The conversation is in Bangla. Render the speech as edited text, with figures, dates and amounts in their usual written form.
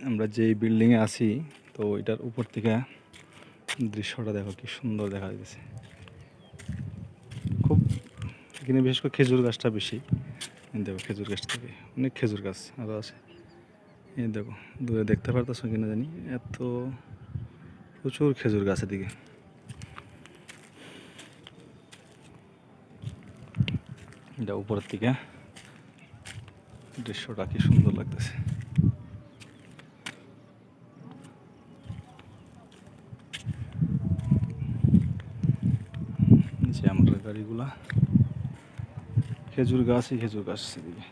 আমরা যেই বিল্ডিংয়ে আছি তো এটার উপর থেকে দৃশ্যটা দেখো কি সুন্দর দেখা যাচ্ছে। খুব এখানে বিশেষ করে খেজুর গাছটা বেশি। দেখো খেজুর গাছ থেকে অনেক খেজুর গাছ আরও আছে। এই দেখো দূরে দেখতে পারতেছো কিনা জানি, এত প্রচুর খেজুর গাছ এদিকে। এটা উপরের থেকে দৃশ্যটা কি সুন্দর লাগতেছে। নিচে আমরা গাড়িগুলা, খেজুর গাছই খেজুর গাছ এদিকে।